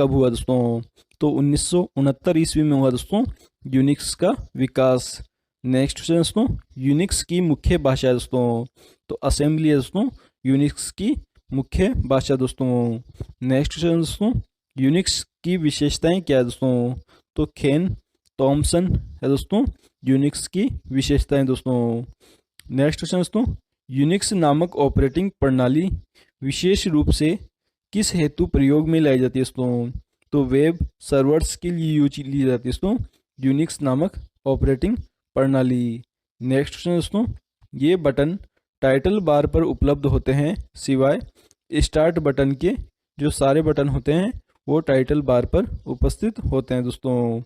कब हुआ दोस्तों? तो 1969 ईस्वी में हुआ दोस्तों यूनिक्स का विकास। नेक्स्ट क्वेश्चन दोस्तों, यूनिक्स की मुख्य भाषा है दोस्तों? तो असेंबली है दोस्तों यूनिक्स की मुख्य भाषा दोस्तों। नेक्स्ट क्वेश्चन दोस्तों, यूनिक्स की विशेषताएं क्या है दोस्तों? तो केन थॉमसन है दोस्तों यूनिक्स की विशेषताएं दोस्तों। नेक्स्ट क्वेश्चन दोस्तों, यूनिक्स नामक ऑपरेटिंग प्रणाली विशेष रूप से किस हेतु प्रयोग में लाई जाती है दोस्तों? तो वेब सर्वर्स के लिए यूज ली जाती है दोस्तों यूनिक्स नामक ऑपरेटिंग प्रणाली। नेक्स्ट क्वेश्चन दोस्तों, ये बटन टाइटल बार पर उपलब्ध होते हैं सिवाय स्टार्ट बटन के। जो सारे बटन होते हैं वो टाइटल बार पर उपस्थित होते हैं दोस्तों।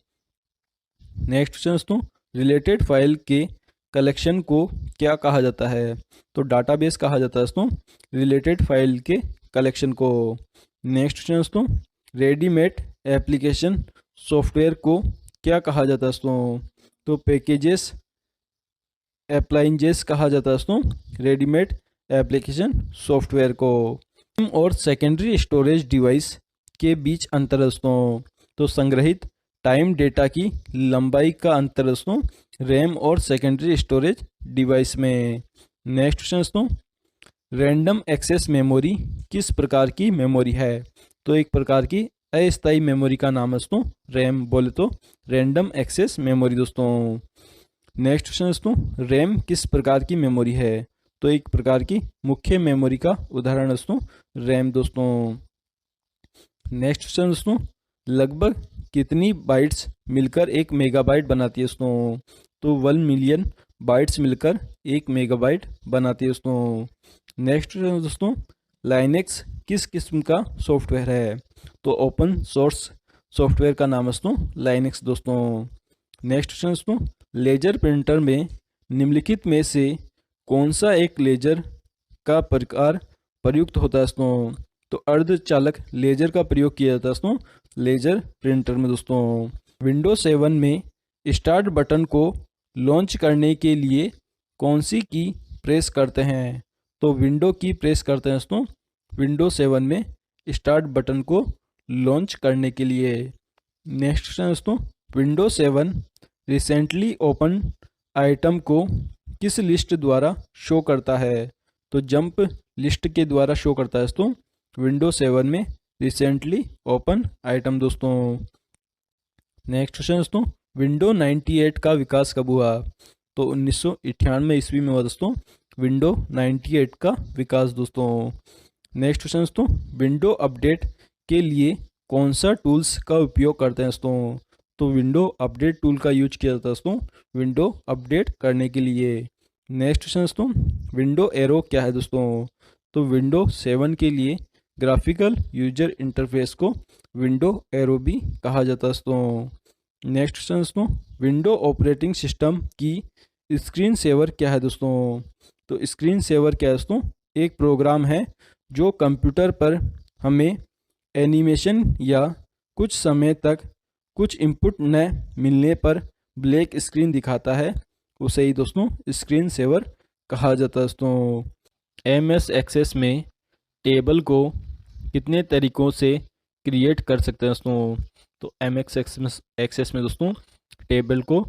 नेक्स्ट क्वेश्चन दोस्तों, रिलेटेड फाइल के कलेक्शन को क्या कहा जाता है? तो डाटाबेस कहा जाता है दोस्तों रिलेटेड फाइल के कलेक्शन को। नेक्स्ट क्वेश्चन दोस्तों, रेडीमेड एप्लीकेशन सॉफ्टवेयर को क्या कहा जाता है दोस्तों? तो पैकेजेस अप्लायंसेस कहा जाता है दोस्तों रेडीमेड एप्लीकेशन सॉफ्टवेयर को। और सेकेंडरी स्टोरेज डिवाइस के बीच अंतर दोस्तों? तो संग्रहित टाइम डेटा की लंबाई का अंतर दोस्तों रैम और सेकेंडरी स्टोरेज डिवाइस में। नेक्स्ट क्वेश्चन दोस्तों, रैंडम एक्सेस मेमोरी किस प्रकार की मेमोरी है? तो एक प्रकार की अस्थायी मेमोरी का नाम है दोस्तों रैम, बोले तो रैंडम एक्सेस मेमोरी दोस्तों। नेक्स्ट क्वेश्चन दोस्तों, रैम किस प्रकार की मेमोरी है? तो एक प्रकार की मुख्य मेमोरी का उदाहरण दोस्तों रैम दोस्तों। नेक्स्ट क्वेश्चन दोस्तों, लगभग कितनी बाइट्स मिलकर एक मेगाबाइट बनाती है दोस्तों? तो 1 मिलियन बाइट्स मिलकर एक मेगाबाइट बनाती है दोस्तों। नेक्स्ट क्वेश्चन दोस्तों, लाइनेक्स किस किस्म का सॉफ्टवेयर है? तो ओपन सोर्स सॉफ्टवेयर का नाम है दोस्तों लाइनेक्स दोस्तों। नेक्स्ट क्वेश्चन दोस्तों, लेजर प्रिंटर में निम्नलिखित में से कौन सा एक लेजर का प्रकार प्रयुक्त होता है दोस्तों? तो अर्धचालक लेजर का प्रयोग किया जाता है दोस्तों लेजर प्रिंटर में दोस्तों। विंडोज 7 में स्टार्ट बटन को लॉन्च करने के लिए कौन सी की प्रेस करते हैं? तो विंडो की प्रेस करते हैं दोस्तों विंडोज 7 में स्टार्ट बटन को लॉन्च करने के लिए। नेक्स्ट क्वेश्चन दोस्तों, विंडोज 7 रिसेंटली ओपन आइटम को किस लिस्ट द्वारा शो करता है? तो जंप लिस्ट के द्वारा शो करता है दोस्तों विंडोज 7 में रिसेंटली ओपन आइटम दोस्तों। नेक्स्ट क्वेश्चन दोस्तों, विंडो 98 का विकास कब हुआ? तो 1998 ईस्वी में हुआ दोस्तों विंडो 98 का विकास दोस्तों। नेक्स्ट क्वेश्चन दोस्तों, विंडो अपडेट के लिए कौन सा टूल्स का उपयोग करते हैं दोस्तों? तो विंडो अपडेट टूल का यूज किया जाता है दोस्तों विंडो अपडेट करने के लिए। नेक्स्ट क्वेश्चन दोस्तों, विंडो एरो क्या है दोस्तों? तो विंडो 7 के लिए ग्राफिकल यूजर इंटरफेस को विंडो एरो भी कहा जाता है दोस्तों। नेक्स्ट क्वेश्चन दोस्तों, विंडो ऑपरेटिंग सिस्टम की स्क्रीन सेवर क्या है दोस्तों? तो स्क्रीन सेवर क्या है दोस्तों? एक प्रोग्राम है जो कंप्यूटर पर हमें एनिमेशन या कुछ समय तक कुछ इनपुट न मिलने पर ब्लैक स्क्रीन दिखाता है, उसे ही दोस्तों स्क्रीन सेवर कहा जाता है दोस्तों। MS एक्सेस में टेबल को कितने तरीक़ों से क्रिएट कर सकते हैं दोस्तों? तो MS एक्सेस में दोस्तों टेबल को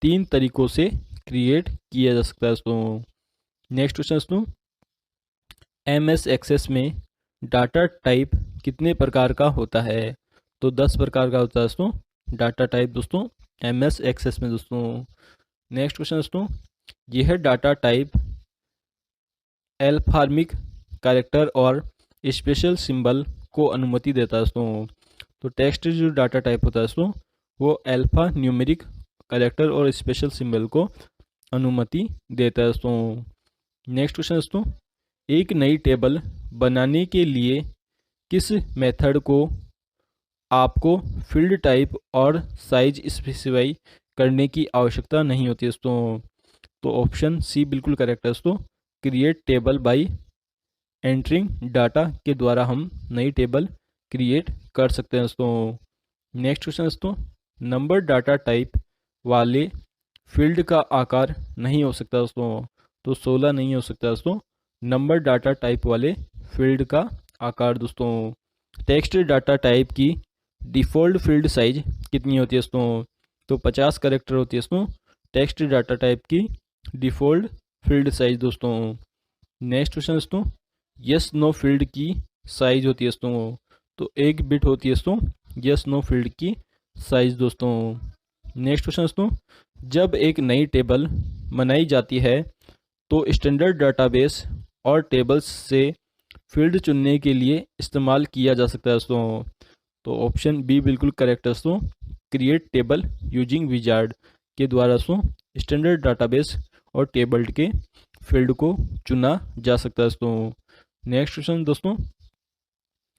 3 तरीक़ों से क्रिएट किया जा सकता है दोस्तों। नेक्स्ट क्वेश्चन दोस्तों, MS एक्सेस में डाटा टाइप कितने प्रकार का होता है? तो 10 प्रकार का होता है दोस्तों डाटा टाइप दोस्तों MS एक्सेस में दोस्तों। नेक्स्ट क्वेश्चन दोस्तों, यह डाटा टाइप एल्फार्मिक कैरेक्टर और स्पेशल सिंबल को अनुमति देता है दोस्तों। तो टेक्स्ट जो डाटा टाइप होता है दोस्तों वो अल्फा न्यूमेरिक कैरेक्टर और स्पेशल सिंबल को अनुमति देता है दोस्तों। नेक्स्ट क्वेश्चन दोस्तों, एक नई टेबल बनाने के लिए किस मेथड को आपको फील्ड टाइप और साइज स्पेसिफाई करने की आवश्यकता नहीं होती दोस्तों। तो ऑप्शन सी बिल्कुल करेक्ट है दोस्तों, create table by entering data के द्वारा हम नई टेबल क्रिएट कर सकते हैं दोस्तों। नेक्स्ट क्वेश्चन दोस्तों, नंबर डाटा टाइप वाले फील्ड का आकार नहीं हो सकता दोस्तों। तो 16 नहीं हो सकता दोस्तों नंबर डाटा टाइप वाले फील्ड का आकार दोस्तों। टेक्स्ट डाटा टाइप की डिफ़ॉल्ट फील्ड साइज कितनी होती है दोस्तों? तो 50 कैरेक्टर होती है दोस्तों टेक्स्ट डाटा टाइप की डिफ़ॉल्ट फील्ड साइज दोस्तों। नेक्स्ट क्वेश्चन दोस्तों, यस नो फील्ड की साइज होती है दोस्तों, तो 1 बिट होती है दोस्तों यस नो फील्ड की साइज दोस्तों। नेक्स्ट क्वेश्चन दोस्तों, जब एक नई टेबल बनाई जाती है तो स्टैंडर्ड डाटाबेस और टेबल्स से फील्ड चुनने के लिए इस्तेमाल किया जा सकता है दोस्तों। तो ऑप्शन बी बिल्कुल करेक्ट है दोस्तों, क्रिएट टेबल यूजिंग विजार्ड के द्वारा दोस्तों स्टैंडर्ड डाटाबेस और टेबल के फील्ड को चुना जा सकता है दोस्तों। नेक्स्ट क्वेश्चन दोस्तों,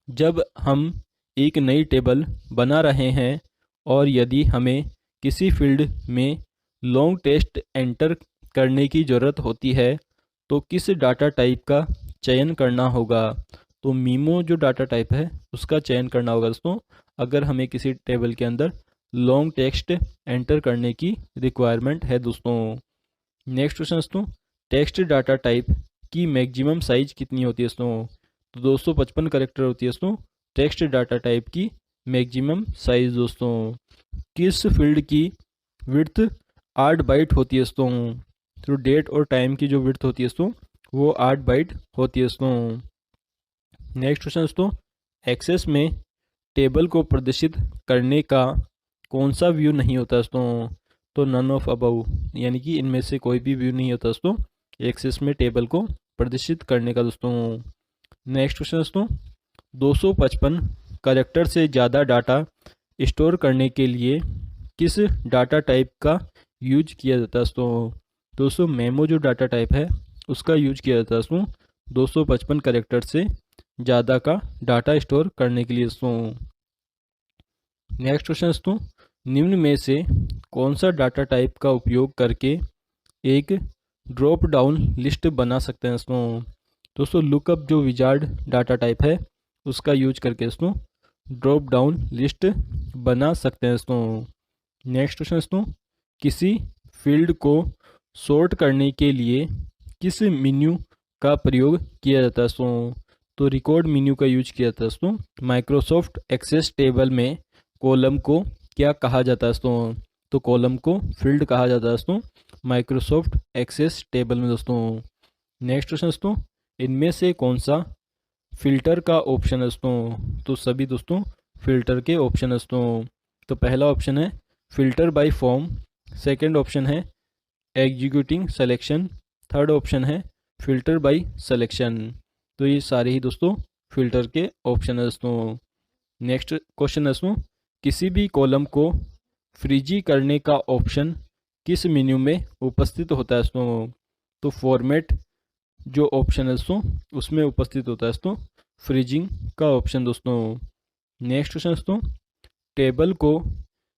जब हम एक नई टेबल बना रहे हैं और यदि हमें किसी फील्ड में लॉन्ग टेक्स्ट एंटर करने की ज़रूरत होती है तो किस डाटा टाइप का चयन करना होगा? तो मीमो जो डाटा टाइप है उसका चयन करना होगा दोस्तों, अगर हमें किसी टेबल के अंदर लॉन्ग टेक्स्ट एंटर करने की रिक्वायरमेंट है दोस्तों। नेक्स्ट क्वेश्चन दोस्तों, टेक्स्ट डाटा टाइप की मैक्सिमम साइज कितनी होती है दोस्तों? तो 255 कैरेक्टर होती है दोस्तों टेक्स्ट डाटा टाइप की मैक्सिमम साइज दोस्तों। किस फील्ड की विड्थ 8 बाइट होती है दोस्तों? तो डेट और टाइम की जो विड्थ होती है दोस्तों वो 8 बाइट होती है दोस्तों। नेक्स्ट क्वेश्चन दोस्तों, एक्सेस में टेबल को प्रदर्शित करने का कौन सा व्यू नहीं होता दोस्तों? तो नन ऑफ अबव, यानी कि इनमें से कोई भी व्यू नहीं होता दोस्तों एक्सेस में टेबल को प्रदर्शित करने का दोस्तों। नेक्स्ट क्वेश्चन दोस्तों, 255 कैरेक्टर से ज़्यादा डाटा स्टोर करने के लिए किस डाटा टाइप का यूज किया जाता है दोस्तों? मेमो जो डाटा टाइप है उसका यूज किया जाता है दोस्तों 255 कैरेक्टर से ज़्यादा का डाटा स्टोर करने के लिए दोस्तों। नेक्स्ट क्वेश्चन दोस्तों, निम्न में से कौन सा डाटा टाइप का उपयोग करके एक ड्रॉप डाउन लिस्ट बना सकते हैं दोस्तों लुकअप जो विजार्ड डाटा टाइप है उसका यूज करके दोस्तों ड्रॉप डाउन लिस्ट बना सकते हैं दोस्तों। नेक्स्ट क्वेश्चन दोस्तों, किसी फील्ड को सॉर्ट करने के लिए किस मेन्यू का प्रयोग किया जाता है दोस्तों? तो रिकॉर्ड मेन्यू का यूज किया जाता है दोस्तों। माइक्रोसॉफ्ट एक्सेस टेबल में कॉलम को क्या कहा जाता है दोस्तों? तो कॉलम को फील्ड कहा जाता है दोस्तों माइक्रोसॉफ्ट एक्सेस टेबल में दोस्तों। नेक्स्ट क्वेश्चन दोस्तों, इनमें से कौन सा फिल्टर का ऑप्शन है दोस्तों? तो सभी दोस्तों फिल्टर के ऑप्शन है दोस्तों। तो पहला ऑप्शन है filter by form, second option है एग्जीक्यूटिंग सिलेक्शन, थर्ड ऑप्शन है फिल्टर बाय सिलेक्शन। तो ये सारे ही दोस्तों फिल्टर के ऑप्शन है दोस्तों। नेक्स्ट क्वेश्चन है दोस्तों, किसी भी कॉलम को फ्रीजी करने का ऑप्शन किस मेन्यू में उपस्थित होता है दोस्तों? तो फॉर्मेट जो ऑप्शन है दोस्तों उसमें उपस्थित होता है दोस्तों फ्रीजिंग का ऑप्शन दोस्तों। नेक्स्ट क्वेश्चन दोस्तों, टेबल को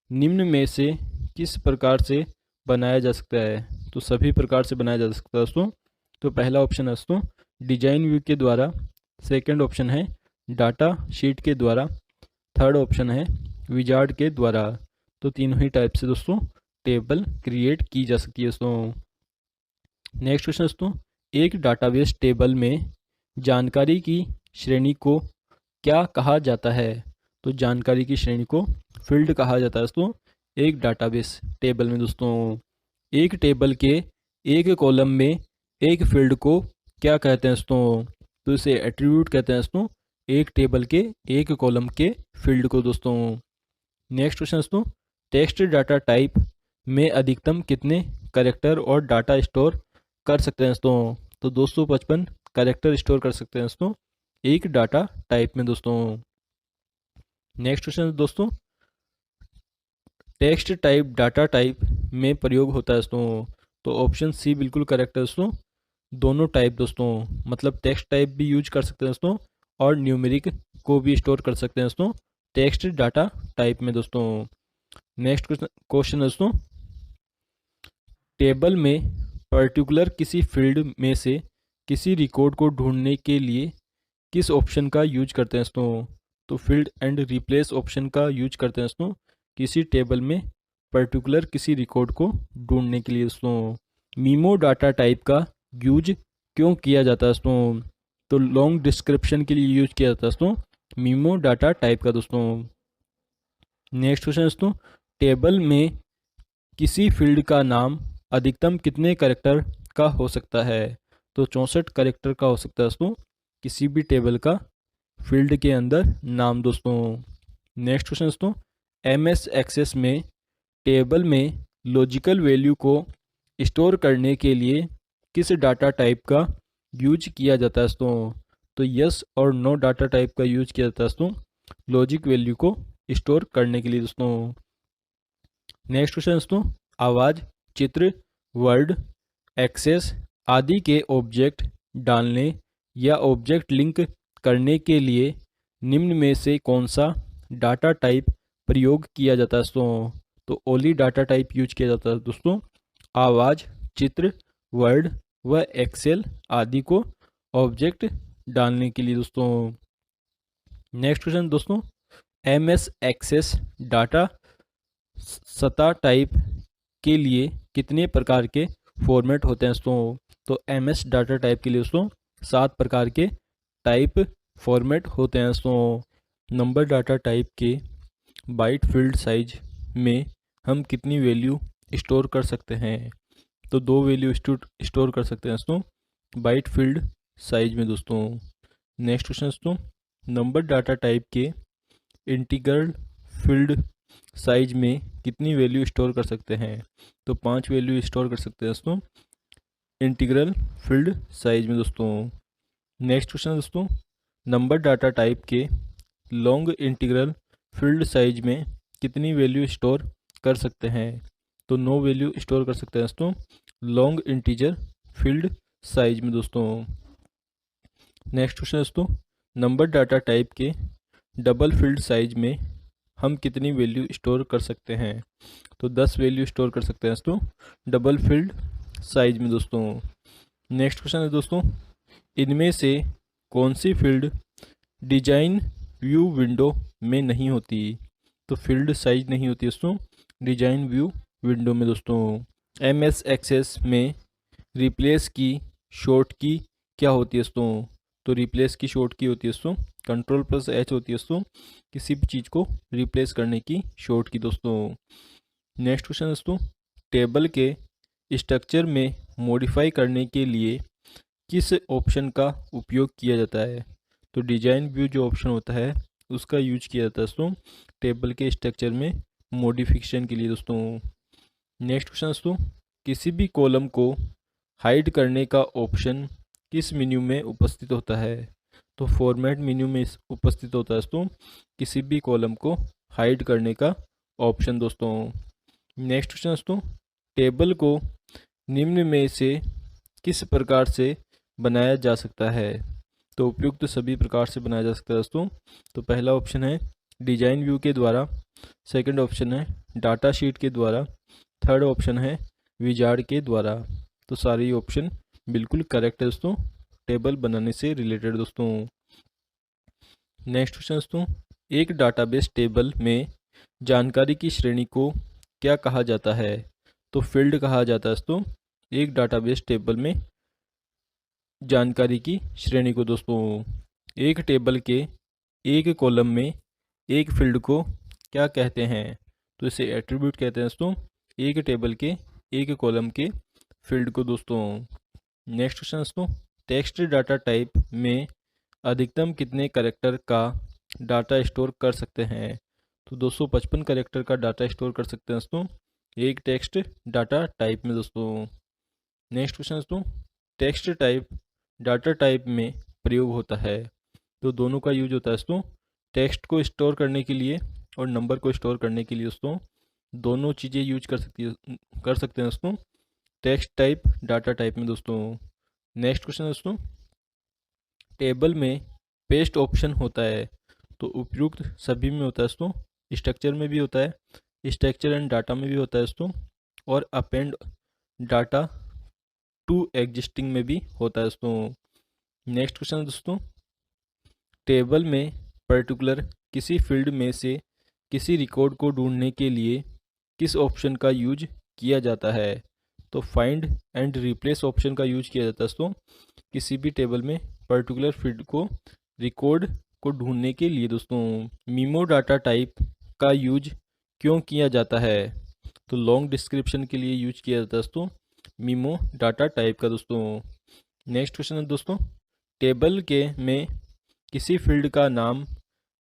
निम्न में से किस प्रकार से बनाया जा सकता है? तो सभी प्रकार से बनाया जा सकता है दोस्तों। तो पहला ऑप्शन है दोस्तों डिजाइन व्यू के द्वारा, सेकंड ऑप्शन है डाटा शीट के द्वारा, थर्ड ऑप्शन है विजार्ड के द्वारा। तो तीनों ही टाइप से दोस्तों टेबल क्रिएट की जा सकती है दोस्तों। नेक्स्ट क्वेश्चन दोस्तों, एक डाटाबेस टेबल में जानकारी की श्रेणी को क्या कहा जाता है? तो जानकारी की श्रेणी को फील्ड कहा जाता है दोस्तों एक डाटाबेस टेबल में दोस्तों। एक टेबल के एक कॉलम में एक फील्ड को क्या कहते हैं दोस्तों? तो इसे एट्रीब्यूट कहते हैं दोस्तों एक टेबल के एक कॉलम के फील्ड को दोस्तों। नेक्स्ट क्वेश्चन दोस्तों, टेक्स्ट डाटा टाइप में अधिकतम कितने कैरेक्टर और डाटा स्टोर कर सकते हैं दोस्तों? तो 255 कैरेक्टर स्टोर कर सकते हैं दोस्तों एक डाटा टाइप में दोस्तों। नेक्स्ट क्वेश्चन दोस्तों, टेक्स्ट टाइप डाटा टाइप में प्रयोग होता है दोस्तों। तो ऑप्शन सी बिल्कुल करेक्ट है दोस्तों, दोनों टाइप दोस्तों, मतलब टेक्स्ट टाइप भी यूज कर सकते हैं दोस्तों और न्यूमेरिक को भी स्टोर कर सकते हैं दोस्तों टेक्स्ट डाटा टाइप में दोस्तों। नेक्स्ट क्वेश्चन दोस्तों, टेबल में पर्टिकुलर किसी फील्ड में से किसी रिकॉर्ड को ढूंढने के लिए किस ऑप्शन का यूज करते हैं दोस्तों? तो फील्ड एंड रिप्लेस ऑप्शन का यूज करते हैं दोस्तों किसी टेबल में पर्टिकुलर किसी रिकॉर्ड को ढूंढने के लिए दोस्तों। मीमो डाटा टाइप का यूज क्यों किया जाता है दोस्तों? तो लॉन्ग डिस्क्रिप्शन के लिए यूज किया जाता है दोस्तों मीमो डाटा टाइप का दोस्तों। नेक्स्ट क्वेश्चन दोस्तों, टेबल में किसी फील्ड का नाम अधिकतम कितने कैरेक्टर का हो सकता है? तो 64 कैरेक्टर का हो सकता है दोस्तों किसी भी टेबल का फील्ड के अंदर नाम दोस्तों। नेक्स्ट क्वेश्चन दोस्तों, एमएस एक्सेस में टेबल में लॉजिकल वैल्यू को स्टोर करने के लिए किस डाटा टाइप का यूज किया जाता है दोस्तों? तो यस और नो डाटा टाइप का यूज किया जाता है दोस्तों लॉजिक वैल्यू को स्टोर करने के लिए दोस्तों। नेक्स्ट क्वेश्चन दोस्तों, आवाज़, चित्र, वर्ड, एक्सेस आदि के ऑब्जेक्ट डालने या ऑब्जेक्ट लिंक करने के लिए निम्न में से कौन सा डाटा टाइप प्रयोग किया जाता है दोस्तों? तो ओनली डाटा टाइप यूज किया जाता है दोस्तों आवाज़, चित्र, वर्ड व एक्सेल आदि को ऑब्जेक्ट डालने के लिए दोस्तों। नेक्स्ट क्वेश्चन दोस्तों, एम एस एक्सेस डाटा सतह टाइप के लिए कितने प्रकार के फॉर्मेट होते हैं दोस्तों? तो एम एस डाटा टाइप के लिए दोस्तों 7 प्रकार के टाइप फॉर्मेट होते हैं दोस्तों। नंबर डाटा टाइप के बाइट फील्ड साइज में हम कितनी वैल्यू स्टोर कर सकते हैं? तो 2 वैल्यू स्टोर कर सकते हैं दोस्तों बाइट फील्ड साइज में दोस्तों। नेक्स्ट क्वेश्चन दोस्तों, नंबर डाटा टाइप के इंटीग्रल फील्ड साइज में कितनी वैल्यू स्टोर कर सकते हैं? तो 5 वैल्यू स्टोर कर सकते हैं दोस्तों इंटीग्रल फील्ड साइज में दोस्तों। नेक्स्ट क्वेश्चन दोस्तों, नंबर डाटा टाइप के लॉन्ग इंटीग्रल फील्ड साइज में कितनी वैल्यू स्टोर कर सकते हैं? तो 9 वैल्यू स्टोर कर सकते हैं दोस्तों लॉन्ग इंटीजर फील्ड साइज में दोस्तों। नेक्स्ट क्वेश्चन दोस्तों, नंबर डाटा टाइप के डबल फील्ड साइज में हम कितनी वैल्यू स्टोर कर सकते हैं? तो 10 वैल्यू स्टोर कर सकते हैं दोस्तों डबल फील्ड साइज में दोस्तों। नेक्स्ट क्वेश्चन है दोस्तों, इनमें से कौन सी फील्ड डिजाइन व्यू विंडो में नहीं होती? तो फील्ड साइज नहीं होती दोस्तों डिजाइन व्यू विंडो में दोस्तों। एम एस एक्सेस में रिप्लेस की शॉर्ट की क्या होती है दोस्तों? तो रिप्लेस की शॉर्ट की होती है दोस्तों Ctrl+H होती है दोस्तों किसी भी चीज़ को रिप्लेस करने की शॉर्ट की दोस्तों। नेक्स्ट क्वेश्चन दोस्तों, टेबल के स्ट्रक्चर में मॉडिफाई करने के लिए किस ऑप्शन का उपयोग किया जाता है? तो डिजाइन व्यू जो ऑप्शन होता है उसका यूज किया जाता है दोस्तों टेबल के स्ट्रक्चर में मॉडिफिकेशन के लिए दोस्तों। नेक्स्ट क्वेश्चन दोस्तों, किसी भी कॉलम को हाइड करने का ऑप्शन किस मेन्यू में उपस्थित होता है? तो फॉर्मेट मेन्यू में उपस्थित होता है दोस्तों किसी भी कॉलम को हाइड करने का ऑप्शन दोस्तों। नेक्स्ट क्वेश्चन दोस्तों, टेबल को निम्न में से किस प्रकार से बनाया जा सकता है? तो उपयुक्त सभी प्रकार से बनाया जा सकता है दोस्तों। तो पहला ऑप्शन है डिजाइन व्यू के द्वारा, सेकंड ऑप्शन है डाटा शीट के द्वारा, थर्ड ऑप्शन है विजार्ड के द्वारा। तो सारे ऑप्शन बिल्कुल करेक्ट है दोस्तों टेबल बनाने से रिलेटेड दोस्तों। नेक्स्ट क्वेश्चन दोस्तों, एक डाटाबेस टेबल में जानकारी की श्रेणी को क्या कहा जाता है? तो फील्ड कहा जाता है दोस्तों एक डाटाबेस टेबल में जानकारी की श्रेणी को दोस्तों। एक टेबल के एक कॉलम में एक फील्ड को क्या कहते हैं? तो इसे एट्रीब्यूट कहते हैं दोस्तों एक टेबल के एक कॉलम के फील्ड को दोस्तों। नेक्स्ट क्वेश्चन दोस्तों, टेक्स्ट डाटा टाइप में अधिकतम कितने कैरेक्टर का डाटा स्टोर कर सकते हैं? तो 255 कैरेक्टर का डाटा स्टोर कर सकते हैं दोस्तों एक टेक्स्ट डाटा टाइप में दोस्तों। नेक्स्ट क्वेश्चन दोस्तों, टेक्स्ट टाइप डाटा टाइप में प्रयोग होता है? तो दोनों का यूज होता है दोस्तों टेक्स्ट को स्टोर करने के लिए और नंबर को स्टोर करने के लिए दोस्तों दोनों चीज़ें यूज कर सकते हैं दोस्तों टेक्स्ट टाइप डाटा टाइप में दोस्तों। नेक्स्ट क्वेश्चन दोस्तों, टेबल में पेस्ट ऑप्शन होता है? तो उपयुक्त सभी में होता है दोस्तों स्ट्रक्चर में भी होता है स्ट्रक्चर एंड डाटा में भी होता है दोस्तों और अपेंड डाटा टू एग्जिस्टिंग में भी होता है दोस्तों। नेक्स्ट क्वेश्चन दोस्तों, टेबल में पर्टिकुलर किसी फील्ड में से किसी रिकॉर्ड को ढूंढने के लिए किस ऑप्शन का यूज किया जाता है? तो फाइंड एंड रिप्लेस ऑप्शन का यूज किया जाता है दोस्तों किसी भी टेबल में पर्टिकुलर फील्ड को रिकॉर्ड को ढूंढने के लिए दोस्तों। मीमो डाटा टाइप का यूज क्यों किया जाता है? तो लॉन्ग डिस्क्रिप्शन के लिए यूज किया जाता है दोस्तों मीमो डाटा टाइप का दोस्तों। नेक्स्ट क्वेश्चन है दोस्तों, टेबल के में किसी फील्ड का नाम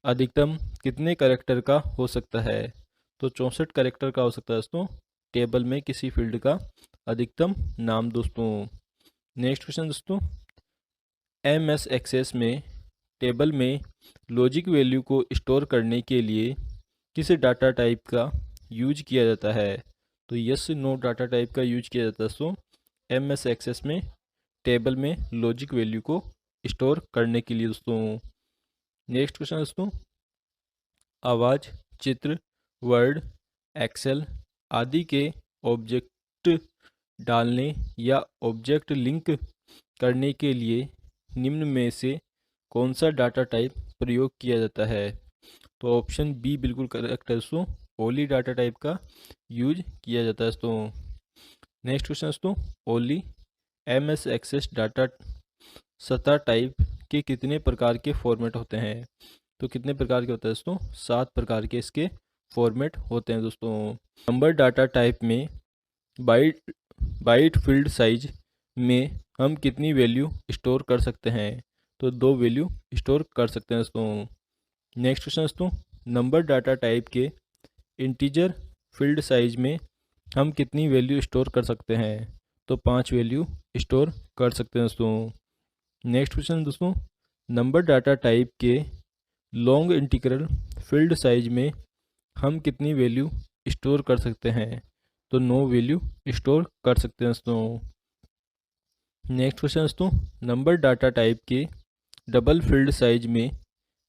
अधिकतम कितने कैरेक्टर का हो सकता है? तो 64 कैरेक्टर का हो सकता है दोस्तों टेबल में किसी फील्ड का अधिकतम नाम दोस्तों। नेक्स्ट क्वेश्चन दोस्तों, MS एक्सेस में टेबल में लॉजिक वैल्यू को स्टोर करने के लिए किस डाटा टाइप का यूज किया जाता है? तो यस नो डाटा टाइप का यूज किया जाता है दोस्तों MS एक्सेस में टेबल में लॉजिक वैल्यू को स्टोर करने के लिए दोस्तों। नेक्स्ट क्वेश्चन दोस्तों, आवाज़, चित्र, वर्ड, एक्सेल आदि के ऑब्जेक्ट डालने या ऑब्जेक्ट लिंक करने के लिए निम्न में से कौन सा डाटा टाइप प्रयोग किया जाता है? तो ऑप्शन बी बिल्कुल करेक्ट है दोस्तों, ओनली डाटा टाइप का यूज किया जाता है दोस्तों। नेक्स्ट क्वेश्चन दोस्तों, ओनली MS एक्सेस डाटा सतह टाइप के कितने प्रकार के फॉर्मेट होते हैं? तो कितने प्रकार के होते हैं दोस्तों? 7 प्रकार के इसके फॉर्मेट होते हैं दोस्तों। नंबर डाटा टाइप में बाइट फील्ड साइज में हम कितनी वैल्यू स्टोर कर सकते हैं? तो 2 वैल्यू स्टोर कर सकते हैं दोस्तों। नेक्स्ट क्वेश्चन दोस्तों, नंबर डाटा टाइप के इंटीजर फील्ड साइज में हम कितनी वैल्यू स्टोर कर सकते हैं? तो 5 वैल्यू स्टोर कर सकते हैं दोस्तों। नेक्स्ट क्वेश्चन दोस्तों, नंबर डाटा टाइप के लॉन्ग इंटीग्रल फील्ड साइज में हम कितनी वैल्यू स्टोर कर सकते हैं? तो 9 वैल्यू स्टोर कर सकते हैं दोस्तों। नेक्स्ट क्वेश्चन दोस्तों, नंबर डाटा टाइप के डबल फील्ड साइज में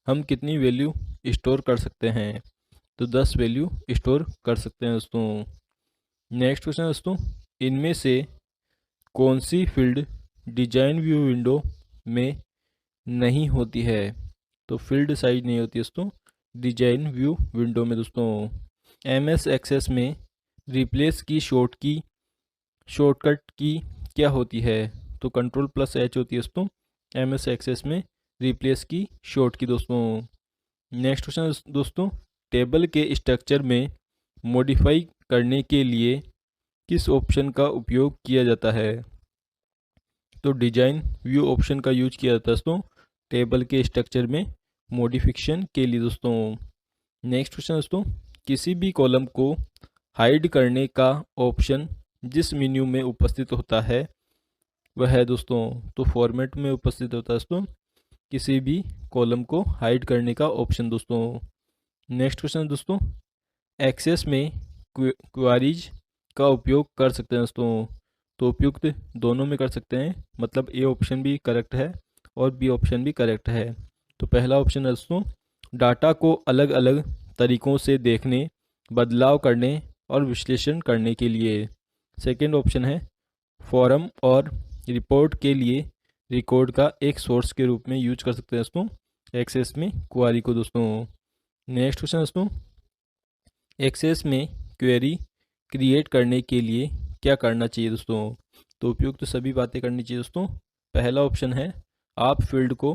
हम कितनी वैल्यू स्टोर कर सकते हैं? तो 10 वैल्यू स्टोर कर सकते हैं दोस्तों। नेक्स्ट क्वेश्चन दोस्तों, इनमें से कौन सी फील्ड डिजाइन व्यू विंडो में नहीं होती है? तो फील्ड साइज नहीं होती दोस्तों डिजाइन व्यू विंडो में दोस्तों। MS एक्सेस में रिप्लेस की शॉर्टकट की क्या होती है? तो Ctrl+H होती है दोस्तों MS एक्सेस में रिप्लेस की शॉर्ट की दोस्तों। नेक्स्ट क्वेश्चन दोस्तों, टेबल के स्ट्रक्चर में मॉडिफाई करने के लिए किस ऑप्शन का उपयोग किया जाता है? तो डिजाइन व्यू ऑप्शन का यूज किया जाता है दोस्तों टेबल के स्ट्रक्चर में मॉडिफिकेशन के लिए दोस्तों। नेक्स्ट क्वेश्चन दोस्तों, किसी भी कॉलम को हाइड करने का ऑप्शन जिस मेन्यू में उपस्थित होता है वह है दोस्तों तो फॉर्मेट में उपस्थित होता है दोस्तों किसी भी कॉलम को हाइड करने का ऑप्शन दोस्तों। नेक्स्ट क्वेश्चन दोस्तों, एक्सेस में क्वेरीज का उपयोग कर सकते हैं दोस्तों तो उपयुक्त दोनों में कर सकते हैं, मतलब ए ऑप्शन भी करेक्ट है और बी ऑप्शन भी करेक्ट है। तो पहला ऑप्शन है दोस्तों डाटा को अलग अलग तरीकों से देखने, बदलाव करने और विश्लेषण करने के लिए। सेकंड ऑप्शन है फॉरम और रिपोर्ट के लिए रिकॉर्ड का एक सोर्स के रूप में यूज कर सकते हैं दोस्तों एक्सेस में क्वेरी को दोस्तों। नेक्स्ट क्वेश्चन दोस्तों, एक्सेस में क्वेरी क्रिएट करने के लिए क्या करना चाहिए दोस्तों? तो उपयुक्त तो सभी बातें करनी चाहिए दोस्तों। पहला ऑप्शन है आप फील्ड को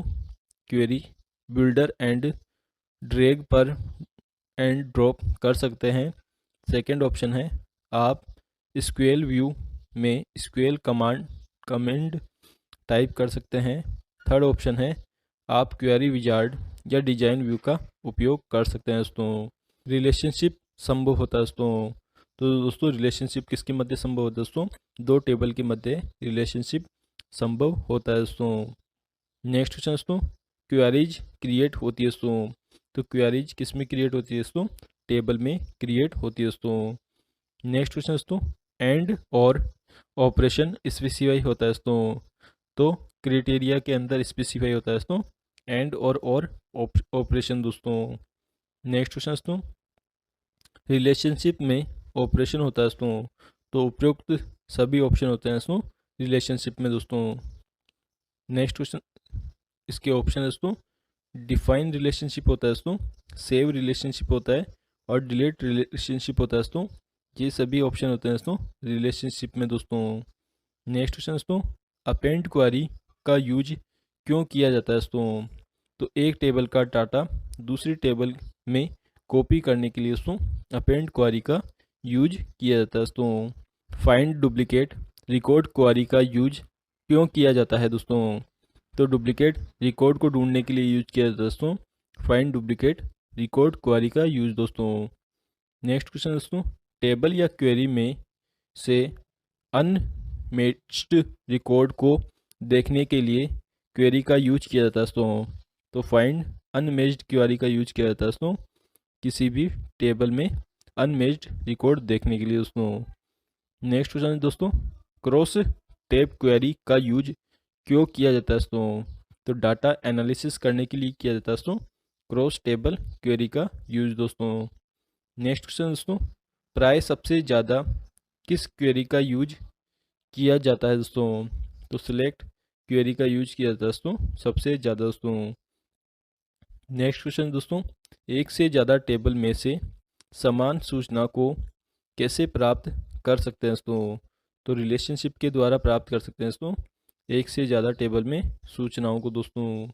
क्वेरी बिल्डर एंड ड्रैग पर एंड ड्रॉप कर सकते हैं। सेकंड ऑप्शन है आप SQL व्यू में SQL कमांड टाइप कर सकते हैं। थर्ड ऑप्शन है आप क्वेरी विजार्ड या डिजाइन व्यू का उपयोग कर सकते हैं दोस्तों। रिलेशनशिप संभव होता है दोस्तों तो दोस्तों रिलेशनशिप किसके मध्य संभव होता है दोस्तों? दो टेबल के मध्य रिलेशनशिप संभव होता है दोस्तों। नेक्स्ट क्वेश्चन दोस्तों, क्वेरीज क्रिएट होती है दोस्तों तो क्वेरीज किस में क्रिएट होती है दोस्तों? टेबल में क्रिएट होती है दोस्तों। नेक्स्ट क्वेश्चन दोस्तों, एंड और ऑपरेशन स्पेसिफाई होता है दोस्तों तो क्राइटेरिया के अंदर स्पेसिफाई होता है दोस्तों एंड और ऑपरेशन दोस्तों। नेक्स्ट क्वेश्चन दोस्तों, रिलेशनशिप में ऑपरेशन होता है दोस्तों तो उपयुक्त सभी ऑप्शन होते हैं दोस्तों रिलेशनशिप में दोस्तों। नेक्स्ट क्वेश्चन इसके ऑप्शन है दोस्तों डिफाइन रिलेशनशिप होता है दोस्तों, सेव रिलेशनशिप होता है और डिलीट रिलेशनशिप होता है दोस्तों। ये सभी ऑप्शन होते हैं दोस्तों रिलेशनशिप में दोस्तों। नेक्स्ट क्वेश्चन दोस्तों, अपेंड क्वेरी का यूज क्यों किया जाता है दोस्तों? तो एक टेबल का डाटा दूसरी टेबल में कॉपी करने के लिए दोस्तों अपेंड क्वेरी का यूज किया जाता है दोस्तों। फाइंड डुप्लीकेट रिकॉर्ड क्वेरी का यूज क्यों किया जाता है दोस्तों? तो डुप्लीकेट रिकॉर्ड को ढूंढने के लिए यूज किया जाता है दोस्तों फाइंड डुप्लीकेट रिकॉर्ड क्वेरी का यूज दोस्तों। नेक्स्ट क्वेश्चन दोस्तों, टेबल या क्वेरी में से अनमैच्ड रिकॉर्ड को देखने के लिए क्वेरी का यूज किया जाता है दोस्तों। तो फाइंड अनमैच्ड क्वेरी का यूज किया जाता है दोस्तों किसी भी टेबल में अनमैच्ड रिकॉर्ड देखने के लिए दोस्तों। नेक्स्ट क्वेश्चन दोस्तों, क्रॉस टेब क्वेरी का यूज क्यों किया जाता है दोस्तों? तो डाटा एनालिसिस करने के लिए किया जाता है दोस्तों क्रॉस टेबल क्वेरी का यूज दोस्तों। नेक्स्ट क्वेश्चन दोस्तों, प्राय सबसे ज़्यादा किस क्वेरी का यूज किया जाता है दोस्तों? तो सिलेक्ट क्वेरी का यूज किया जाता है दोस्तों सबसे ज़्यादा दोस्तों। नेक्स्ट क्वेश्चन दोस्तों, एक से ज़्यादा टेबल में से समान सूचना को कैसे प्राप्त कर सकते हैं दोस्तों? तो रिलेशनशिप के द्वारा प्राप्त कर सकते हैं दोस्तों एक से ज़्यादा टेबल में सूचनाओं को दोस्तों।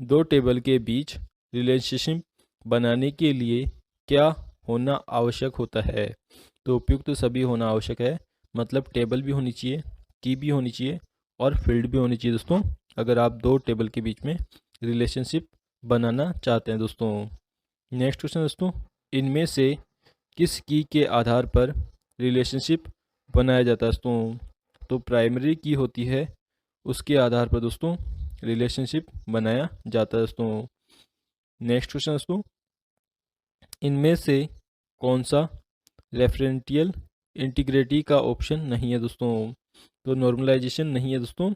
दो टेबल के बीच रिलेशनशिप बनाने के लिए क्या होना आवश्यक होता है? तो उपयुक्त सभी होना आवश्यक है, मतलब टेबल भी होनी चाहिए, की भी होनी चाहिए और फील्ड भी होनी चाहिए दोस्तों, अगर आप दो टेबल के बीच में रिलेशनशिप बनाना चाहते हैं दोस्तों। नेक्स्ट क्वेश्चन दोस्तों, इनमें से किस की के आधार पर रिलेशनशिप बनाया जाता है दोस्तों? तो प्राइमरी की होती है, उसके आधार पर दोस्तों रिलेशनशिप बनाया जाता है दोस्तों। नेक्स्ट क्वेश्चन दोस्तों, इनमें से कौन सा रेफरेंशियल इंटीग्रिटी का ऑप्शन नहीं है दोस्तों? तो नॉर्मलाइजेशन नहीं है दोस्तों,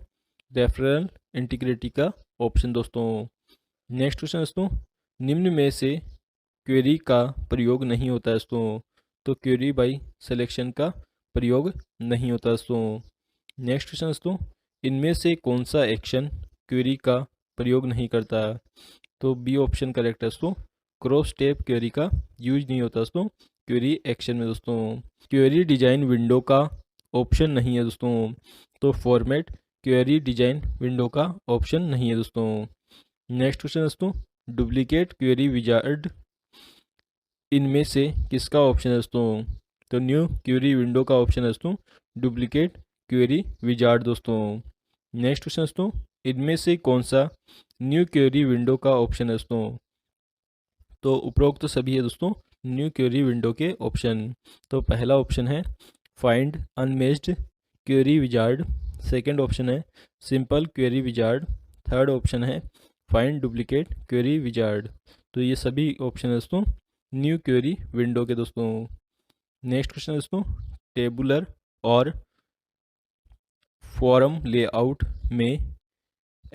रेफरल इंटीग्रिटी का ऑप्शन दोस्तों। नेक्स्ट क्वेश्चन दोस्तों, निम्न में से क्वेरी का प्रयोग नहीं होता है दोस्तों? तो क्वेरी बाय सिलेक्शन का प्रयोग नहीं होता दोस्तों। नेक्स्ट क्वेश्चन दोस्तों, इनमें से कौन सा एक्शन क्वेरी का प्रयोग नहीं करता? तो बी ऑप्शन करेक्ट है दोस्तों, क्रॉस टैब क्वेरी का यूज नहीं होता दोस्तों क्वेरी एक्शन में दोस्तों। क्वेरी डिजाइन विंडो का ऑप्शन नहीं है दोस्तों, तो फॉर्मेट क्वेरी डिजाइन विंडो का ऑप्शन नहीं है दोस्तों। नेक्स्ट क्वेश्चन दोस्तों, डुप्लीकेट क्वेरी विजार्ड इनमें से किसका ऑप्शन है दोस्तों? तो न्यू क्वेरी विंडो का ऑप्शन है दोस्तों डुप्लीकेट क्वेरी विजार्ड दोस्तों। नेक्स्ट क्वेश्चन दोस्तों, इनमें से कौन सा न्यू क्वेरी विंडो का ऑप्शन है दोस्तों? तो उपरोक्त तो सभी है दोस्तों न्यू क्वेरी विंडो के ऑप्शन। तो पहला ऑप्शन है find unmatched query wizard, second option है simple query wizard, third option है फाइंड डुप्लीकेट क्वेरी विजार्ड। तो ये सभी ऑप्शन है दोस्तों न्यू क्वेरी विंडो के दोस्तों। नेक्स्ट क्वेश्चन दोस्तों, टेबुलर और फॉर्म लेआउट में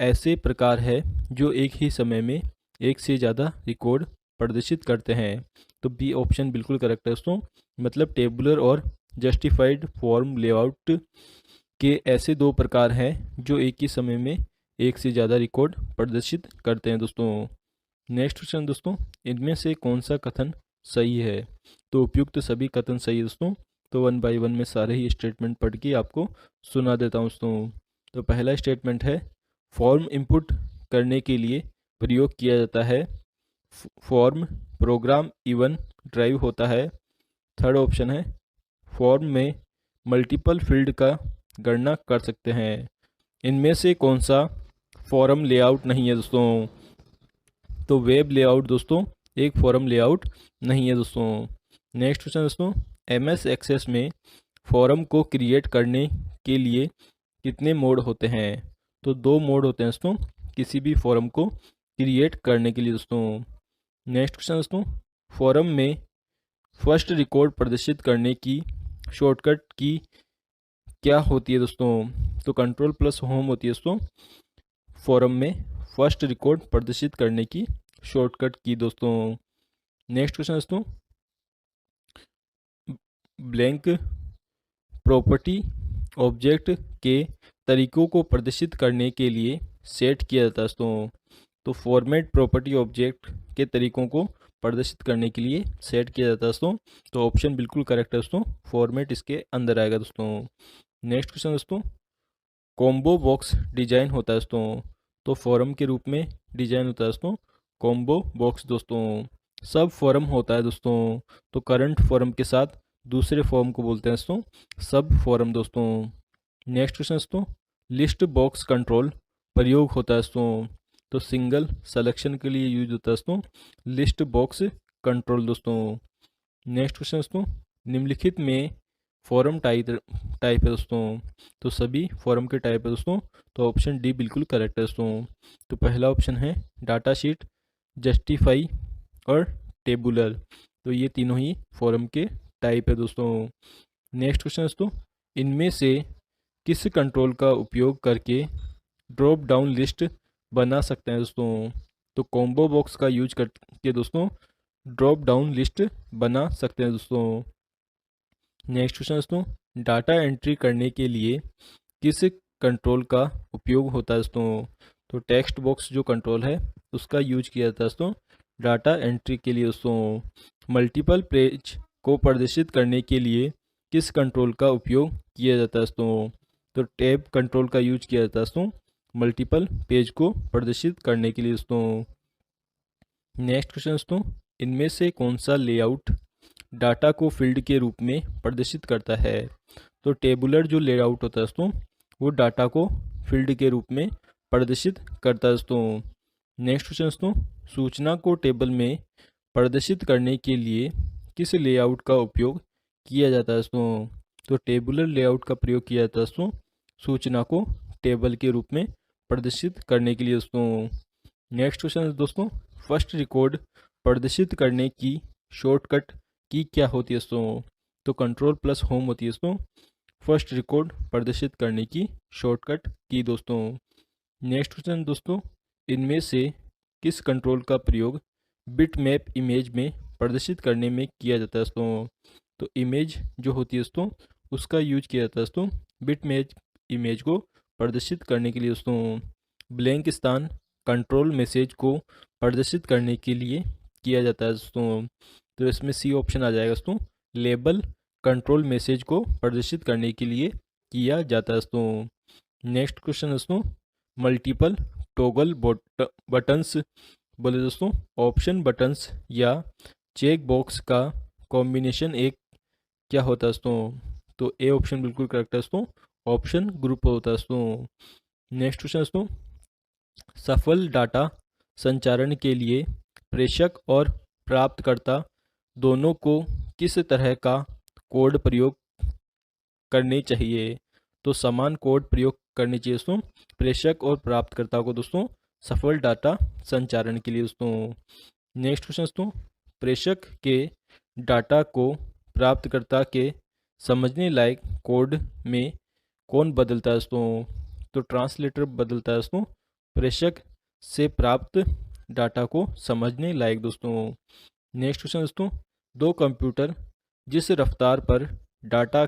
ऐसे प्रकार है जो एक ही समय में एक से ज़्यादा रिकॉर्ड प्रदर्शित करते हैं। तो बी ऑप्शन बिल्कुल करेक्ट है दोस्तों, मतलब टेबुलर और जस्टिफाइड फॉर्म लेआउट के ऐसे दो प्रकार हैं जो एक ही समय में एक से ज़्यादा रिकॉर्ड प्रदर्शित करते हैं दोस्तों। नेक्स्ट क्वेश्चन दोस्तों, इनमें से कौन सा कथन सही है? तो उपयुक्त सभी कथन सही है दोस्तों। तो 1 बाय 1 में सारे ही स्टेटमेंट पढ़ के आपको सुना देता हूँ दोस्तों। तो पहला स्टेटमेंट है फॉर्म इनपुट करने के लिए प्रयोग किया जाता है, फॉर्म प्रोग्राम इवन ड्राइव होता है। थर्ड ऑप्शन है फॉर्म में मल्टीपल फील्ड का गणना कर सकते हैं। इनमें से कौन सा फॉर्म लेआउट नहीं है दोस्तों? तो वेब लेआउट दोस्तों एक फॉर्म लेआउट नहीं है दोस्तों। नेक्स्ट क्वेश्चन दोस्तों, MS एक्सेस में फॉर्म को क्रिएट करने के लिए कितने मोड होते हैं? तो दो मोड होते हैं दोस्तों किसी भी फॉर्म को क्रिएट करने के लिए दोस्तों। नेक्स्ट क्वेश्चन दोस्तों, फॉर्म में फर्स्ट रिकॉर्ड प्रदर्शित करने की शॉर्टकट की क्या होती है दोस्तों? तो कंट्रोल प्लस होम होती है दोस्तों फॉर्म में फर्स्ट रिकॉर्ड प्रदर्शित करने की शॉर्टकट की दोस्तों। नेक्स्ट क्वेश्चन दोस्तों, ब्लैंक प्रॉपर्टी ऑब्जेक्ट के तरीकों को प्रदर्शित करने के लिए सेट किया जाता है दोस्तों। तो फॉर्मेट प्रॉपर्टी ऑब्जेक्ट के तरीकों को प्रदर्शित करने के लिए सेट किया जाता है दोस्तों। तो ऑप्शन बिल्कुल करेक्ट है दोस्तों, फॉर्मेट इसके अंदर आएगा दोस्तों। नेक्स्ट क्वेश्चन दोस्तों, कॉम्बो बॉक्स डिजाइन होता है दोस्तों। तो फॉर्म के रूप में डिजाइन होता है दोस्तों कॉम्बो बॉक्स दोस्तों। सब फॉर्म होता है दोस्तों, तो करंट फॉर्म के साथ दूसरे फॉर्म को बोलते हैं दोस्तों सब फॉर्म दोस्तों। नेक्स्ट क्वेश्चन दोस्तों, लिस्ट बॉक्स कंट्रोल प्रयोग होता है दोस्तों, तो सिंगल सिलेक्शन के लिए यूज होता है दोस्तों लिस्ट बॉक्स कंट्रोल दोस्तों। नेक्स्ट क्वेश्चन दोस्तों, निम्नलिखित में फॉर्म टाइप है दोस्तों, तो सभी फॉर्म के टाइप है दोस्तों, तो ऑप्शन डी बिल्कुल करेक्ट है दोस्तों। तो पहला ऑप्शन है डाटा शीट, जस्टिफाई और टेबुलर, तो ये तीनों ही फॉर्म के टाइप है दोस्तों। नेक्स्ट क्वेश्चन दोस्तों, इनमें से किस कंट्रोल का उपयोग करके ड्रॉप डाउन लिस्ट बना सकते हैं दोस्तों, तो कॉम्बो बॉक्स का यूज करके दोस्तों ड्रॉप डाउन लिस्ट बना सकते हैं दोस्तों। नेक्स्ट क्वेश्चन दोस्तों, डाटा एंट्री करने के लिए किस कंट्रोल का उपयोग होता है दोस्तों, तो टेक्स्ट बॉक्स जो कंट्रोल है उसका यूज किया जाता है दोस्तों डाटा एंट्री के लिए दोस्तों। मल्टीपल पेज को प्रदर्शित करने के लिए किस कंट्रोल का उपयोग किया जाता है दोस्तों, तो टैब कंट्रोल का यूज किया जाता है दोस्तों मल्टीपल पेज को प्रदर्शित करने के लिए दोस्तों। नेक्स्ट क्वेश्चन दोस्तों, इनमें से कौन सा लेआउट डाटा को फील्ड के रूप में प्रदर्शित करता है, तो टेबुलर जो लेआउट होता है दोस्तों वो डाटा को फील्ड के रूप में प्रदर्शित करता है दोस्तों। नेक्स्ट क्वेश्चन दोस्तों, सूचना को टेबल में प्रदर्शित करने के लिए किस लेआउट का उपयोग किया जाता है दोस्तों, तो टेबुलर लेआउट का प्रयोग किया जाता है दोस्तों सूचना को टेबल के रूप में प्रदर्शित करने के लिए दोस्तों। नेक्स्ट क्वेश्चन दोस्तों, फर्स्ट रिकॉर्ड प्रदर्शित करने की शॉर्टकट की क्या होती है दोस्तों, तो कंट्रोल प्लस होम होती है दोस्तों फर्स्ट रिकॉर्ड प्रदर्शित करने की शॉर्टकट की दोस्तों। नेक्स्ट क्वेश्चन दोस्तों, इनमें से किस कंट्रोल का प्रयोग बिट मैप इमेज में प्रदर्शित करने में किया जाता है दोस्तों, तो इमेज जो होती है दोस्तों उसका यूज किया जाता है दोस्तों बिट मैप इमेज को प्रदर्शित करने के लिए दोस्तों। ब्लैंक स्थान कंट्रोल मैसेज को प्रदर्शित करने के लिए किया जाता है दोस्तों, तो इसमें सी ऑप्शन आ जाएगा दोस्तों लेबल कंट्रोल मैसेज को प्रदर्शित करने के लिए किया जाता है दोस्तों। नेक्स्ट क्वेश्चन दोस्तों, मल्टीपल टॉगल बटन्स बोले दोस्तों ऑप्शन बटन्स या चेक बॉक्स का कॉम्बिनेशन एक क्या होता है दोस्तों, तो ए ऑप्शन बिल्कुल करेक्ट है दोस्तों ऑप्शन ग्रुप होता है दोस्तों। नेक्स्ट क्वेश्चन दोस्तों, सफल डाटा संचारण के लिए प्रेषक और प्राप्तकर्ता दोनों को किस तरह का कोड प्रयोग करने चाहिए, तो समान कोड प्रयोग करने चाहिए दोस्तों प्रेषक और प्राप्तकर्ता को दोस्तों सफल डाटा संचारण के लिए दोस्तों। नेक्स्ट क्वेश्चन दोस्तों, प्रेषक के डाटा को प्राप्तकर्ता के समझने लायक कोड में कौन बदलता है दोस्तों, तो ट्रांसलेटर बदलता है दोस्तों प्रेषक से प्राप्त डाटा को समझने लायक दोस्तों। नेक्स्ट क्वेश्चन दोस्तों, दो कंप्यूटर जिस रफ्तार पर डाटा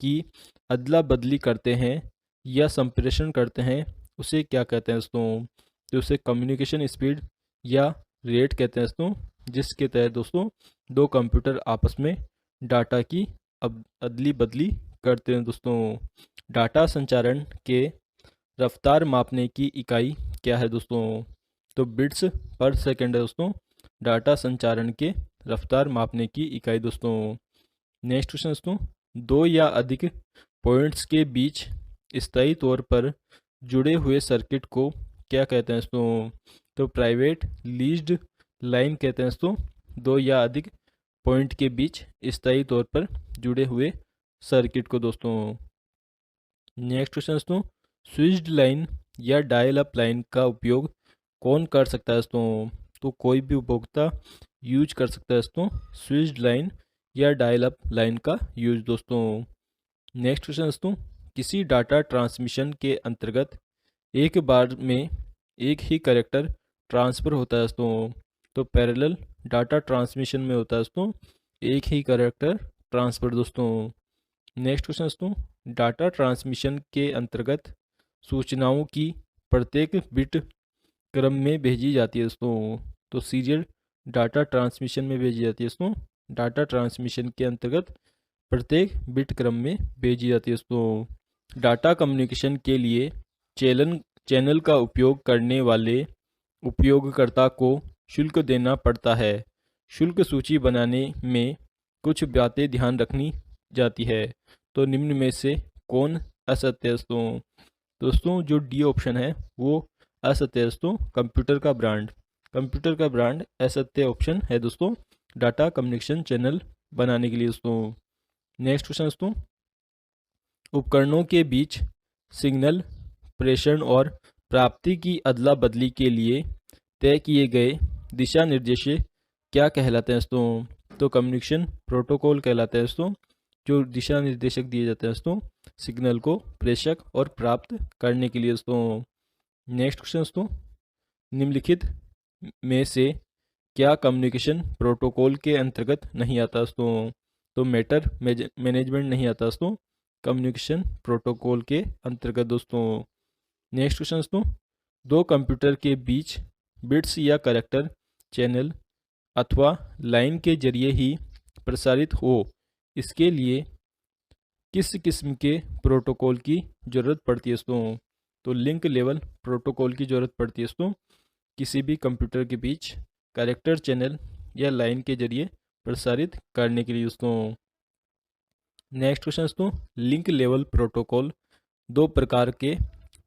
की अदला बदली करते हैं या संप्रेषण करते हैं उसे क्या कहते हैं दोस्तों, तो उसे कम्युनिकेशन स्पीड या रेट कहते हैं दोस्तों, जिसके तहत दोस्तों दो कंप्यूटर आपस में डाटा की अदली बदली करते हैं दोस्तों। डाटा संचारण के रफ्तार मापने की इकाई क्या है दोस्तों, तो बिट्स पर सेकंड है दोस्तों डाटा संचारण के रफ्तार मापने की इकाई दोस्तों। नेक्स्ट क्वेश्चन दोस्तों, दो या अधिक पॉइंट्स के बीच स्थायी तौर पर जुड़े हुए सर्किट को क्या कहते हैं दोस्तों, तो प्राइवेट लीज्ड लाइन कहते हैं दोस्तों दो या अधिक पॉइंट के बीच स्थायी तौर पर जुड़े हुए सर्किट को दोस्तों। नेक्स्ट क्वेश्चन दोस्तों, स्विच्ड लाइन या डायल अप लाइन का उपयोग कौन कर सकता है दोस्तों, तो कोई भी उपभोक्ता यूज कर सकता है दोस्तों स्विच्ड लाइन या डायल अप लाइन का यूज दोस्तों। नेक्स्ट क्वेश्चन दोस्तों, किसी डाटा ट्रांसमिशन के अंतर्गत एक बार में एक ही कैरेक्टर ट्रांसफ़र होता है दोस्तों, तो पैरेलल डाटा ट्रांसमिशन में होता है दोस्तों एक ही कैरेक्टर ट्रांसफ़र दोस्तों। नेक्स्ट क्वेश्चन दोस्तों, डाटा ट्रांसमिशन के अंतर्गत सूचनाओं की प्रत्येक बिट क्रम में भेजी जाती है दोस्तों, तो सीरियल डाटा ट्रांसमिशन में भेजी जाती है दोस्तों डाटा ट्रांसमिशन के अंतर्गत प्रत्येक बिट क्रम में भेजी जाती है दोस्तों। डाटा कम्युनिकेशन के लिए चैनल का उपयोग करने वाले उपयोगकर्ता को शुल्क देना पड़ता है, शुल्क सूची बनाने में कुछ बातें ध्यान रखनी जाती है, तो निम्न में से कौन असत्य है दोस्तों? दोस्तों जो डी ऑप्शन है वो असत्य है दोस्तों, कंप्यूटर का ब्रांड असत्य ऑप्शन है दोस्तों, डाटा कम्युनिकेशन चैनल बनाने के लिए दोस्तों। नेक्स्ट क्वेश्चन दोस्तों, उपकरणों के बीच सिग्नल प्रेषण और प्राप्ति की अदला बदली के लिए तय किए गए दिशा निर्देश क्या कहलाते हैं दोस्तों? तो कम्युनिकेशन प्रोटोकॉल कहलाता है दोस्तों, जो दिशा निर्देशक दिए जाते हैं दोस्तों सिग्नल को प्रेषक और प्राप्त करने के लिए दोस्तों। नेक्स्ट क्वेश्चन दोस्तों, निम्नलिखित में से क्या कम्युनिकेशन प्रोटोकॉल के अंतर्गत नहीं आता दोस्तों? तो मैटर मैनेजमेंट नहीं आता दोस्तों कम्युनिकेशन प्रोटोकॉल के अंतर्गत दोस्तों। नेक्स्ट क्वेश्चन दोस्तों, दो कंप्यूटर के बीच बिट्स या कैरेक्टर चैनल अथवा लाइन के जरिए ही प्रसारित हो, इसके लिए किस किस्म के प्रोटोकॉल की ज़रूरत पड़ती है दोस्तों? तो लिंक लेवल प्रोटोकॉल की ज़रूरत पड़ती है दोस्तों, किसी भी कंप्यूटर के बीच कैरेक्टर चैनल या लाइन के जरिए प्रसारित करने के लिए दोस्तों। नेक्स्ट क्वेश्चन दोस्तों, लिंक लेवल प्रोटोकॉल दो प्रकार के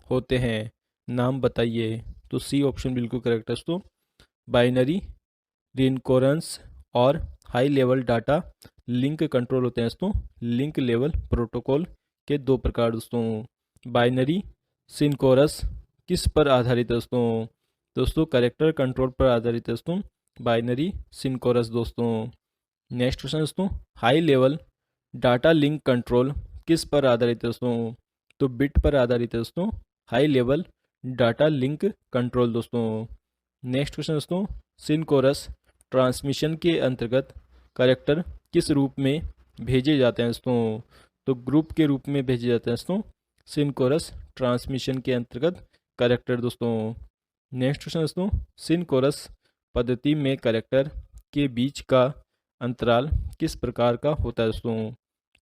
होते हैं, नाम बताइए। तो सी ऑप्शन बिल्कुल करेक्ट है दोस्तों, बाइनरी रिनकोरेंस और high level data link control होते हैं दोस्तों। लिंक लेवल प्रोटोकॉल के दो प्रकार दोस्तों। बाइनरी सिनकोरस किस पर आधारित है दोस्तों? दोस्तों कैरेक्टर कंट्रोल पर आधारित है दोस्तों, बाइनरी सिनकोरस दोस्तों। नेक्स्ट क्वेश्चन दोस्तों, high level data link control किस पर आधारित है दोस्तों? तो बिट पर आधारित है दोस्तों, high level data link control दोस्तों। नेक्स्ट क्वेश्चन दोस्तों, सिनकोरस ट्रांसमिशन के अंतर्गत कैरेक्टर किस रूप में भेजे जाते हैं दोस्तों? तो ग्रुप के रूप में भेजे जाते हैं दोस्तों, सिनकोरस ट्रांसमिशन के अंतर्गत कैरेक्टर दोस्तों। नेक्स्ट क्वेश्चन दोस्तों, सिनकोरस पद्धति में कैरेक्टर के बीच का अंतराल किस प्रकार का होता है दोस्तों?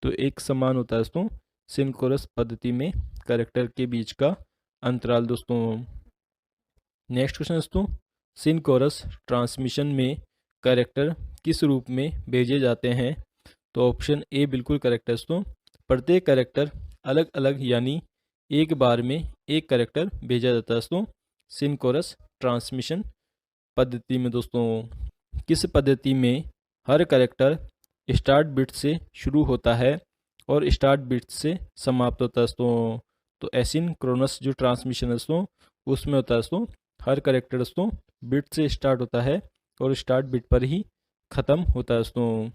तो एक समान होता है दोस्तों, सिनकोरस पद्धति में कैरेक्टर के बीच का अंतराल दोस्तों। नेक्स्ट क्वेश्चन दोस्तों, सिनकोरस ट्रांसमिशन में कैरेक्टर किस रूप में भेजे जाते हैं? तो ऑप्शन ए बिल्कुल करेक्ट है दोस्तों, प्रत्येक कैरेक्टर अलग अलग यानी एक बार में एक कैरेक्टर भेजा जाता है दोस्तों सिनकोरस ट्रांसमिशन पद्धति में दोस्तों। किस पद्धति में हर कैरेक्टर स्टार्ट बिट से शुरू होता है और स्टार्ट बिट से समाप्त होता है दोस्तों? तो एसिंक्रोनस जो ट्रांसमिशन है दोस्तों उसमें होता है दोस्तों, हर कैरेक्टर दोस्तों बिट से स्टार्ट होता है और स्टार्ट बिट पर ही ख़त्म होता है दोस्तों।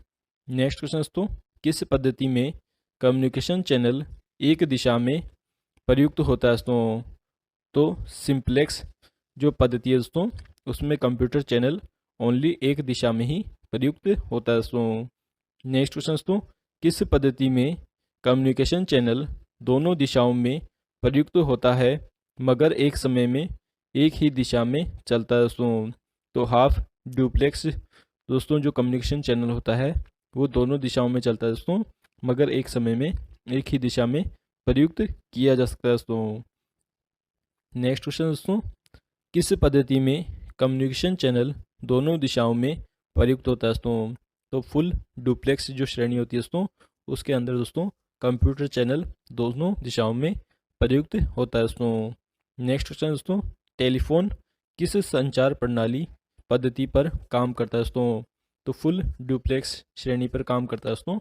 नेक्स्ट क्वेश्चन दोस्तों, किस पद्धति में कम्युनिकेशन चैनल एक दिशा में प्रयुक्त होता है दोस्तों? तो सिंप्लेक्स जो पद्धति है दोस्तों उसमें कंप्यूटर चैनल ओनली एक दिशा में ही प्रयुक्त होता है दोस्तों। नेक्स्ट क्वेश्चन दोस्तों, किस पद्धति में कम्युनिकेशन चैनल दोनों दिशाओं में प्रयुक्त होता है मगर एक समय में एक ही दिशा में चलता है दोस्तों? तो हाफ ड्यूप्लेक्स दोस्तों जो कम्युनिकेशन चैनल होता है वो दोनों दिशाओं में चलता है दोस्तों, मगर एक समय में एक ही दिशा में प्रयुक्त किया जा सकता है दोस्तों। नेक्स्ट क्वेश्चन दोस्तों, किस पद्धति में कम्युनिकेशन चैनल दोनों दिशाओं में प्रयुक्त होता है दोस्तों? तो फुल डुप्लेक्स जो श्रेणी होती है दोस्तों उसके अंदर दोस्तों कंप्यूटर चैनल दोनों दिशाओं में प्रयुक्त होता है दोस्तों। नेक्स्ट क्वेश्चन दोस्तों, टेलीफोन किस संचार प्रणाली पद्धति पर काम करता है दोस्तों? तो फुल डुप्लेक्स श्रेणी पर काम करता है दोस्तों,